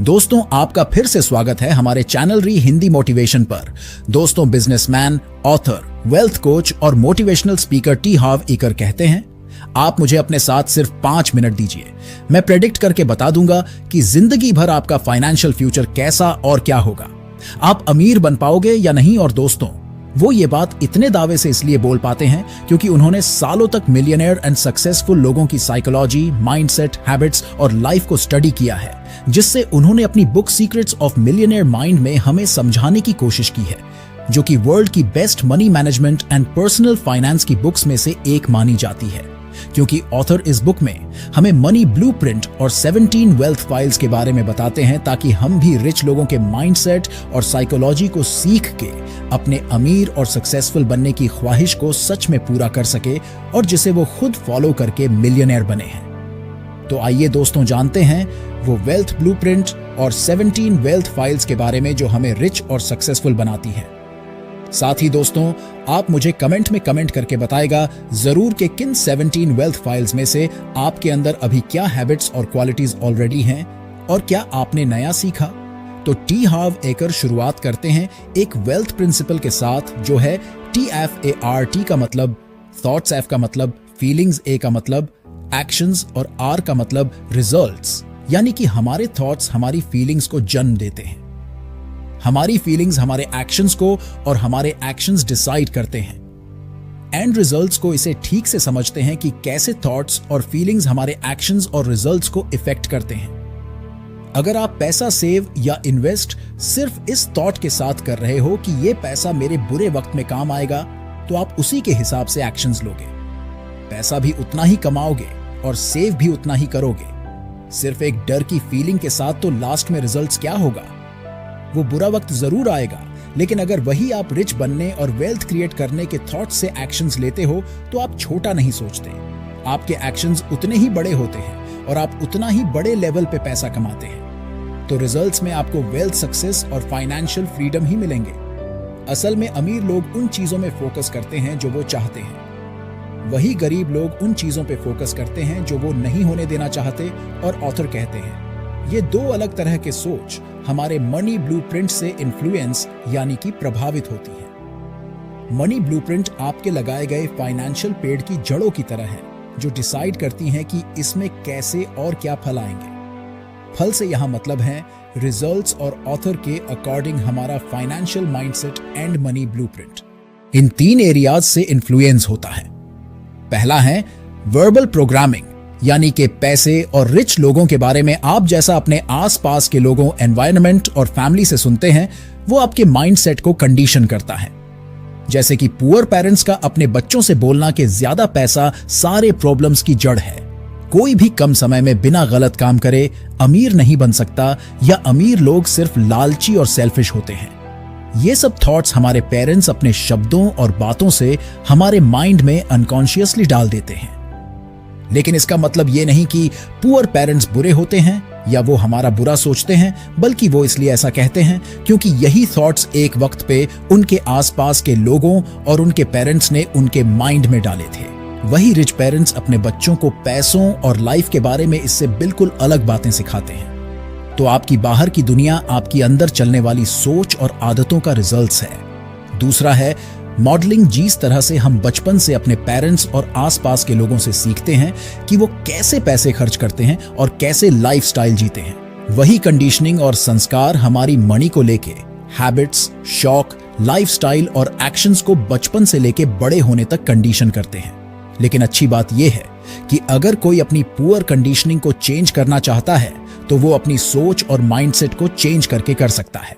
दोस्तों, आपका फिर से स्वागत है हमारे चैनल री हिंदी मोटिवेशन पर। दोस्तों, बिजनेसमैन, ऑथर, वेल्थ कोच और मोटिवेशनल स्पीकर टी हार्व एकर कहते हैं, आप मुझे अपने साथ सिर्फ 5 मिनट दीजिए, मैं प्रेडिक्ट करके बता दूंगा कि जिंदगी भर आपका फाइनेंशियल फ्यूचर कैसा और क्या होगा। आप अमीर बन पाओगे या नहीं। और दोस्तों, वो ये बात इतने दावे से इसलिए बोल पाते हैं क्योंकि उन्होंने सालों तक मिलियनेयर एंड सक्सेसफुल लोगों की साइकोलॉजी, माइंडसेट, हैबिट्स और लाइफ को स्टडी किया है, जिससे उन्होंने अपनी book secrets of millionaire mind में हमें समझाने की कोशिश की है, जो कि वर्ल्ड की best money management and personal finance की बुक्स में से एक मानी जाती है। क्योंकि ऑथर इस बुक में हमें मनी ब्लूप्रिंट और 17 वेल्थ फाइल्स के बारे में बताते हैं, ताकि हम भी रिच लोगों के माइंडसेट और साइकोलॉजी को सीख के अपने अमीर और सक्सेसफुल बनने की ख्वाहिश को सच में पूरा कर सके और जिसे वो खुद फॉलो करके मिलियनेयर बने हैं। तो आइए दोस्तों, जानते हैं वो वेल्थ ब्लूप्रिंट और 17 वेल्थ फाइल्स के बारे में जो हमें रिच और सक्सेसफुल बनाती है। साथ ही दोस्तों, आप मुझे कमेंट में कमेंट करके बताएगा जरूर कि किन 17 वेल्थ फाइल्स में से आपके अंदर अभी क्या हैबिट्स और क्वालिटीज ऑलरेडी हैं और क्या आपने नया सीखा। तो टी हार्व एकर शुरुआत करते हैं एक वेल्थ प्रिंसिपल के साथ, जो है TFART का मतलब थॉट्स, F का मतलब फीलिंग्स, A का मतलब एक्शंस और R का मतलब रिजल्ट्स। यानी कि हमारे थॉट्स हमारी फीलिंग्स को जन्म देते हैं, हमारी फीलिंग्स हमारे एक्शंस को और हमारे एक्शंस डिसाइड करते हैं। एंड रिजल्ट्स को इसे ठीक से समझते हैं कि कैसे थॉट्स और फीलिंग्स हमारे एक्शंस और रिजल्ट्स को इफेक्ट करते हैं। अगर आप पैसा सेव या इन्वेस्ट सिर्फ इस थॉट के साथ कर रहे हो कि ये पैसा मेरे बुरे वक्त में काम आएगा, तो आप उसी के हिसाब से एक्शंस लोगे। पैसा भी उतना ही कमाओगे और सेव भी उतना ही करोगे। सिर्फ एक डर की फीलिंग के साथ तो लास्ट में रिजल्ट्स क्या होगा? वो बुरा वक्त जरूर आएगा, लेकिन अगर वही आप रिच बनने और वेल्थ क्रिएट करने के थॉट्स से एक्शंस लेते हो, तो आप छोटा नहीं सोचते। आपके एक्शंस उतने ही बड़े होते हैं और आप उतना ही बड़े लेवल पे पैसा कमाते हैं। तो रिजल्ट्स में आपको वेल्थ, सक्सेस और फाइनेंशियल फ्रीडम ही मिलेंगे। असल में अमीर लोग उन चीजों में फोकस करते हैं जो वो चाहते हैं, वही गरीब लोग उन चीजों पे फोकस करते हैं जो वो नहीं होने देना चाहते। और ऑथर कहते हैं, ये दो अलग तरह के सोच हमारे मनी ब्लूप्रिंट से इन्फ्लुएंस यानी कि प्रभावित होती है। मनी ब्लूप्रिंट आपके लगाए गए फाइनेंशियल पेड़ की जड़ों की तरह है, जो डिसाइड करती हैं कि इसमें कैसे और क्या फल आएंगे। फल से यहां मतलब है रिजल्ट्स और ऑथर के अकॉर्डिंग हमारा financial mindset and money blueprint in 3 areas से इन्फ्लुएंस होता है। पहला है वर्बल प्रोग्रामिंग, यानी कि पैसे और रिच लोगों के बारे में आप जैसा अपने आसपास के लोगों, एनवायरनमेंट और फैमिली से सुनते हैं, वो आपके माइंडसेट को कंडीशन करता है। जैसे कि पुअर पेरेंट्स का अपने बच्चों से बोलना कि ज्यादा पैसा सारे प्रॉब्लम्स की जड़ है, कोई भी कम समय में बिना गलत काम करे अमीर नहीं बन सकता, या अमीर लोग सिर्फ लालची और सेल्फिश होते हैं। ये सब थॉट्स हमारे पेरेंट्स अपने शब्दों और बातों से हमारे माइंड में अनकॉन्शियसली डाल देते हैं। लेकिन इसका मतलब ये नहीं कि पुअर पेरेंट्स बुरे होते हैं या वो हमारा बुरा सोचते हैं, बल्कि वो इसलिए ऐसा कहते हैं क्योंकि यही थॉट्स एक वक्त पे उनके आसपास के लोगों और उनके पेरेंट्स ने उनके माइंड में डाले थे। वही रिच पेरेंट्स अपने बच्चों को पैसों और लाइफ के बारे में इससे बिल्कुल अलग बातें सिखाते हैं। तो आपकी बाहर की दुनिया आपकी अंदर चलने वाली सोच और आदतों का रिजल्ट्स है। दूसरा है मॉडलिंग। जिस तरह से हम बचपन से अपने पेरेंट्स और आसपास के लोगों से सीखते हैं कि वो कैसे पैसे खर्च करते हैं और कैसे लाइफस्टाइल जीते हैं, वही कंडीशनिंग और संस्कार हमारी मनी को लेके हैबिट्स, शौक, लाइफस्टाइल और एक्शंस को बचपन से लेके बड़े होने तक कंडीशन करते हैं। लेकिन अच्छी बात यह है कि अगर कोई अपनी पुअर कंडीशनिंग को चेंज करना चाहता है, तो वो अपनी सोच और माइंडसेट को चेंज करके कर सकता है।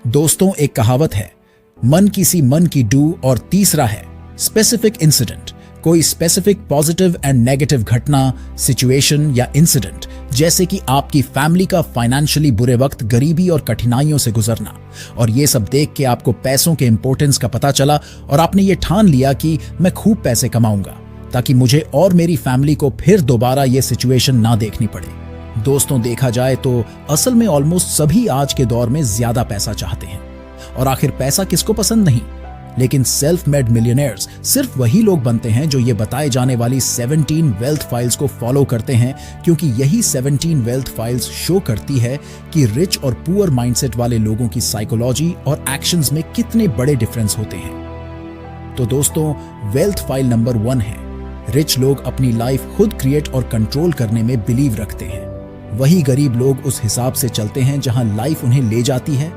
दोस्तों, एक कहावत है, मन किसी मन की डू, और तीसरा है स्पेसिफिक इंसिडेंट। कोई स्पेसिफिक पॉजिटिव एंड नेगेटिव घटना, सिचुएशन या इंसिडेंट, जैसे कि आपकी फैमिली का फाइनेंशियली बुरे वक्त, गरीबी और कठिनाइयों से गुजरना, और ये सब देख के आपको पैसों के इंपॉर्टेंस का पता चला और आपने ये ठान लिया कि मैं खूब पैसे कमाऊंगा ताकि मुझे और मेरी फैमिली को फिर दोबारा ये सिचुएशन ना देखनी पड़े। दोस्तों, देखा जाए तो असल में ऑलमोस्ट सभी आज के दौर में ज्यादा पैसा चाहते हैं। और आखिर पैसा किसको पसंद नहीं? लेकिन सेल्फ मेड मिलियनेयर्स सिर्फ वही लोग बनते हैं जो ये बताए जाने वाली 17 वेल्थ फाइल्स को फॉलो करते हैं, क्योंकि यही 17 वेल्थ फाइल्स शो करती है कि रिच और पुअर माइंडसेट वाले लोगों की साइकोलॉजी और एक्शंस में कितने बड़े डिफरेंस होते हैं। तो दोस्तों, वेल्थ फाइल नंबर 1 है, रिच लोग अपनी लाइफ खुद क्रिएट और कंट्रोल करने में बिलीव रखते हैं। वही गरीब लोग उस हिसाब से चलते हैं जहां लाइफ उन्हें ले जाती है।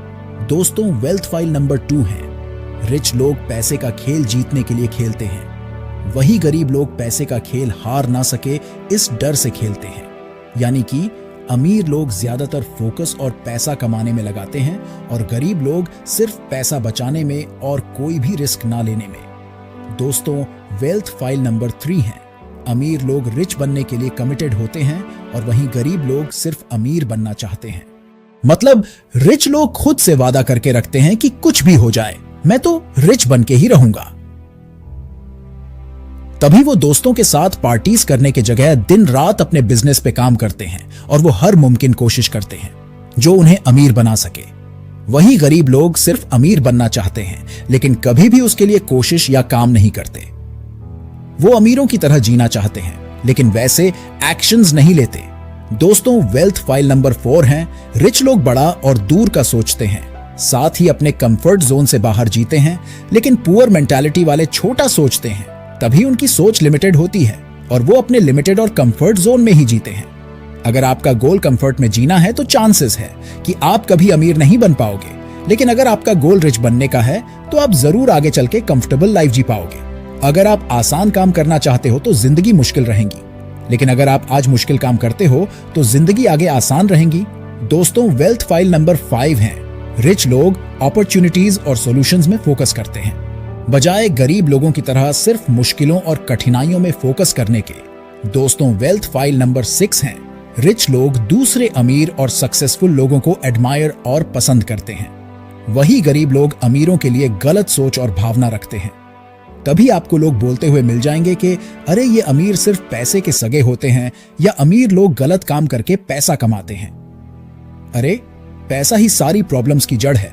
दोस्तों, वेल्थ फाइल नंबर 2 है, रिच लोग पैसे का खेल जीतने के लिए खेलते हैं। वही गरीब लोग पैसे का खेल हार ना सके इस डर से खेलते हैं। यानी कि अमीर लोग ज्यादातर फोकस और पैसा कमाने में लगाते हैं और गरीब लोग सिर्फ पैसा बचाने में और कोई भी रिस्क ना लेने में। दोस्तों, वेल्थ फाइल नंबर 3 है, अमीर लोग रिच बनने के लिए कमिटेड होते हैं और वहीं गरीब लोग सिर्फ अमीर बनना चाहते हैं। मतलब रिच लोग खुद से वादा करके रखते हैं कि कुछ भी हो जाए मैं तो रिच बन के ही रहूंगा। तभी वो दोस्तों के साथ पार्टीज करने के जगह दिन रात अपने बिजनेस पे काम करते हैं और वो हर मुमकिन कोशिश करते हैं जो उन्हें अमीर बना सके। वही गरीब लोग सिर्फ अमीर बनना चाहते हैं लेकिन कभी भी उसके लिए कोशिश या काम नहीं करते। वो अमीरों की तरह जीना चाहते हैं लेकिन वैसे एक्शंस नहीं लेते। दोस्तों, वेल्थ फाइल नंबर 4 है, रिच लोग बड़ा और दूर का सोचते हैं, साथ ही अपने कंफर्ट जोन से बाहर जीते हैं, लेकिन पुअर मेंटालिटी वाले छोटा सोचते हैं, तभी उनकी सोच लिमिटेड होती है और वो अपने लिमिटेड और कंफर्ट जोन में ही जीते हैं। अगर आपका गोल कंफर्ट में जीना है तो चांसेस है कि आप कभी अमीर नहीं बन पाओगे, लेकिन अगर आपका गोल रिच बनने का है तो आप जरूर आगे चल के कंफर्टेबल लाइफ जी पाओगे। अगर आप आसान काम करना चाहते हो तो जिंदगी मुश्किल रहेगी, लेकिन अगर आप आज मुश्किल काम करते हो तो जिंदगी आगे आसान रहेगी। दोस्तों, वेल्थ फाइल नंबर 5 है, रिच लोग अपॉर्चुनिटीज और सॉल्यूशंस में फोकस करते हैं, बजाय गरीब लोगों की तरह सिर्फ मुश्किलों और कठिनाइयों में फोकस करने के। दोस्तों, वेल्थ फाइल नंबर 6 है, रिच लोग दूसरे अमीर और सक्सेसफुल लोगों को एडमायर और पसंद करते हैं। वही गरीब लोग अमीरों के लिए गलत सोच और भावना रखते हैं। तभी आपको लोग बोलते हुए मिल जाएंगे कि अरे ये अमीर सिर्फ पैसे के सगे होते हैं, या अमीर लोग गलत काम करके पैसा कमाते हैं। अरे पैसा ही सारी प्रॉब्लम्स की जड़ है।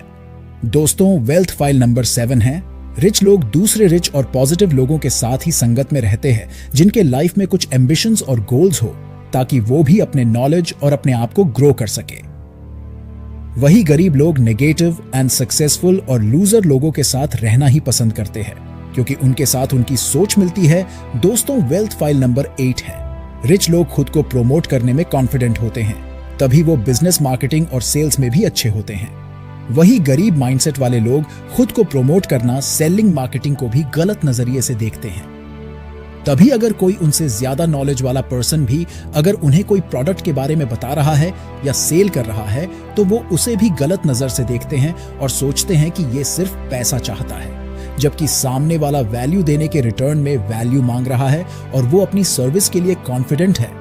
दोस्तों, वेल्थ फाइल नंबर 7 है, रिच लोग दूसरे रिच और पॉजिटिव लोगों के साथ ही संगत में रहते हैं जिनके लाइफ में कुछ एम्बिशंस और गोल्स हो, ताकि वो भी अपने नॉलेज और अपने आप को ग्रो कर सके। वही गरीब लोग नेगेटिव एंड सक्सेसफुल और लूजर लोगों के साथ रहना ही पसंद करते हैं, क्योंकि उनके साथ उनकी सोच मिलती है। दोस्तों, वेल्थ फाइल नंबर 8 है, रिच लोग खुद को प्रमोट करने में कॉन्फिडेंट होते हैं, तभी वो बिजनेस मार्केटिंग और सेल्स में भी अच्छे होते हैं। वही गरीब माइंडसेट वाले लोग खुद को प्रमोट करना, सेलिंग मार्केटिंग को भी गलत नजरिए से देखते हैं। तभी अगर कोई उनसे ज्यादा नॉलेज वाला पर्सन भी अगर उन्हें कोई प्रोडक्ट के बारे में बता रहा है या सेल कर रहा है तो वो उसे भी गलत नजर से देखते हैं और सोचते हैं कि ये सिर्फ पैसा चाहता है, जबकि सामने वाला वैल्यू देने के रिटर्न में वैल्यू मांग रहा है और वो अपनी सर्विस के लिए कॉन्फिडेंट है।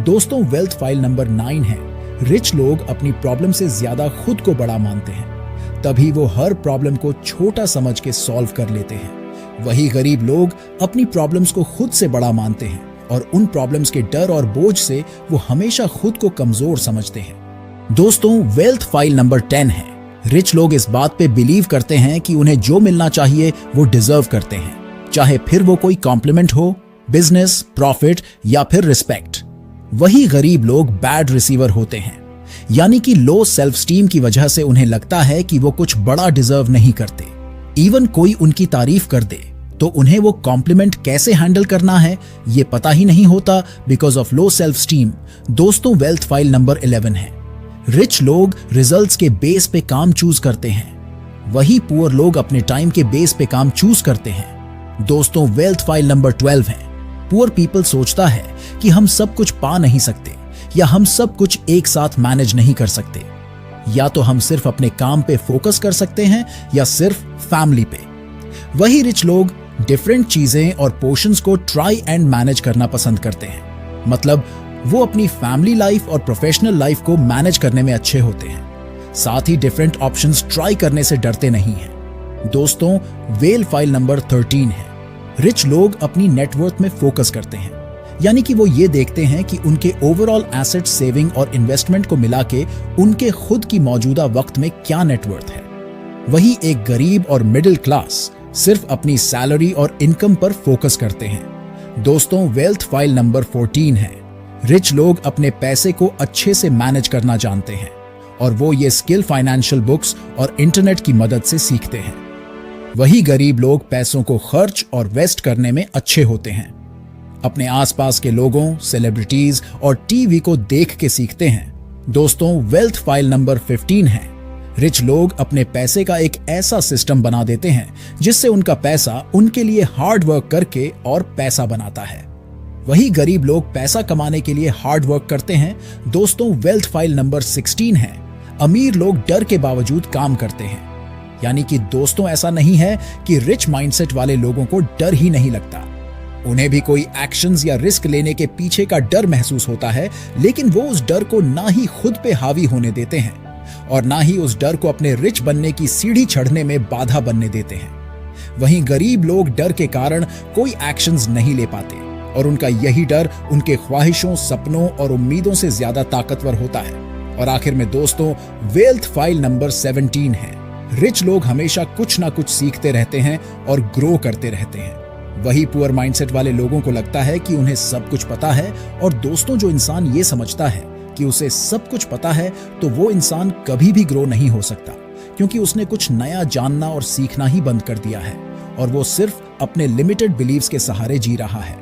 दोस्तों, वेल्थ फाइल नंबर 9 है, रिच लोग अपनी प्रॉब्लम से ज्यादा खुद को बड़ा मानते हैं, तभी वो हर प्रॉब्लम को छोटा समझ के सॉल्व कर लेते हैं। वही गरीब लोग अपनी प्रॉब्लम्स को खुद से बड़ा मानते हैं और उन प्रॉब्लम्स के डर और बोझ से वो हमेशा खुद को कमजोर समझते हैं। दोस्तों, वेल्थ फाइल नंबर 10 है, रिच लोग इस बात पे बिलीव करते हैं कि उन्हें जो मिलना चाहिए वो डिजर्व करते हैं, चाहे फिर वो कोई कॉम्प्लीमेंट हो, बिजनेस, प्रॉफिट या फिर रिस्पेक्ट। वही गरीब लोग बैड रिसीवर होते हैं, यानी कि लो सेल्फ स्टीम की वजह से उन्हें लगता है कि वो कुछ बड़ा डिजर्व नहीं करते। इवन कोई उनकी तारीफ कर दे तो उन्हें वो कॉम्प्लीमेंट कैसे हैंडल करना है ये पता ही नहीं होता, because of low self esteem. दोस्तों, वेल्थ फाइल नंबर 11 है, रिच लोग रिजल्ट्स के बेस पे काम चूज करते हैं, वही पुअर लोग अपने टाइम के बेस पे काम चूज करते हैं। दोस्तों, वेल्थ फाइल नंबर 12 है, पुअर पीपल सोचता है कि हम सब कुछ पा नहीं सकते या हम सब कुछ एक साथ मैनेज नहीं कर सकते, या तो हम सिर्फ अपने काम पे फोकस कर सकते हैं या सिर्फ फैमिली पे। वही रिच लोग डिफरेंट चीजें और पोर्शंस को ट्राई एंड मैनेज करना पसंद करते हैं, मतलब वो अपनी फैमिली लाइफ और प्रोफेशनल लाइफ को मैनेज करने में अच्छे होते हैं, साथ ही डिफरेंट ऑप्शंस ट्राई करने से डरते नहीं हैं। दोस्तों, वेल फाइल नंबर 13 है, रिच लोग अपनी नेटवर्थ में फोकस करते हैं, यानी कि वो ये देखते हैं कि उनके ओवरऑल एसेट सेविंग और इन्वेस्टमेंट को मिला के उनके खुद की मौजूदा वक्त में क्या नेटवर्थ है। वही एक गरीब और मिडिल क्लास सिर्फ अपनी सैलरी और इनकम पर फोकस करते हैं। दोस्तों, वेल्थ फाइल नंबर 14 है। रिच लोग अपने पैसे को अच्छे से मैनेज करना जानते हैं और वो ये स्किल फाइनेंशियल बुक्स और इंटरनेट की मदद से सीखते हैं। वही गरीब लोग पैसों को खर्च और वेस्ट करने में अच्छे होते हैं। अपने आसपास के लोगों, सेलिब्रिटीज और टीवी को देख के सीखते हैं। दोस्तों, वेल्थ फाइल नंबर 15 है। रिच लोग अपने पैसे का एक ऐसा सिस्टम बना देते हैं जिससे उनका पैसा उनके लिए हार्ड वर्क करके और पैसा बनाता है। वही गरीब लोग पैसा कमाने के लिए हार्ड वर्क करते हैं। दोस्तों, वेल्थ फाइल नंबर 16 है। अमीर लोग डर के बावजूद काम करते हैं। यानी कि दोस्तों, ऐसा नहीं है कि रिच माइंडसेट वाले लोगों को डर ही नहीं लगता। उन्हें भी कोई एक्शंस या रिस्क लेने के पीछे का डर महसूस होता है, लेकिन वो उस डर को ना ही खुद पे हावी होने देते हैं और ना ही उस डर को अपने रिच बनने की सीढ़ी चढ़ने में बाधा बनने देते हैं। वहीं गरीब लोग डर के कारण कोई एक्शंस नहीं ले पाते और उनका यही डर उनके ख्वाहिशों, सपनों और उम्मीदों से ज्यादा ताकतवर होता है। और आखिर में दोस्तों, वेल्थ फाइल नंबर 17 है। रिच लोग हमेशा कुछ ना कुछ सीखते रहते हैं और ग्रो करते रहते हैं। वही पुअर माइंडसेट वाले लोगों को लगता है कि उन्हें सब कुछ पता है। और दोस्तों, जो इंसान ये समझता है कि उसे सब कुछ पता है, तो वो इंसान कभी भी ग्रो नहीं हो सकता, क्योंकि उसने कुछ नया जानना और सीखना ही बंद कर दिया है और वो सिर्फ अपने लिमिटेड बिलीव्स के सहारे जी रहा है।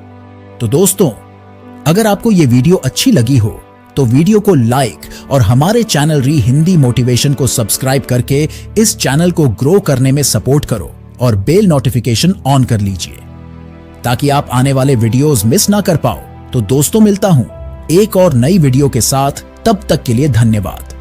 तो दोस्तों, अगर आपको ये वीडियो अच्छी लगी हो तो वीडियो को लाइक और हमारे चैनल री हिंदी मोटिवेशन को सब्सक्राइब करके इस चैनल को ग्रो करने में सपोर्ट करो और बेल नोटिफिकेशन ऑन कर लीजिए ताकि आप आने वाले वीडियोस मिस ना कर पाओ। तो दोस्तों, मिलता हूं एक और नई वीडियो के साथ। तब तक के लिए धन्यवाद।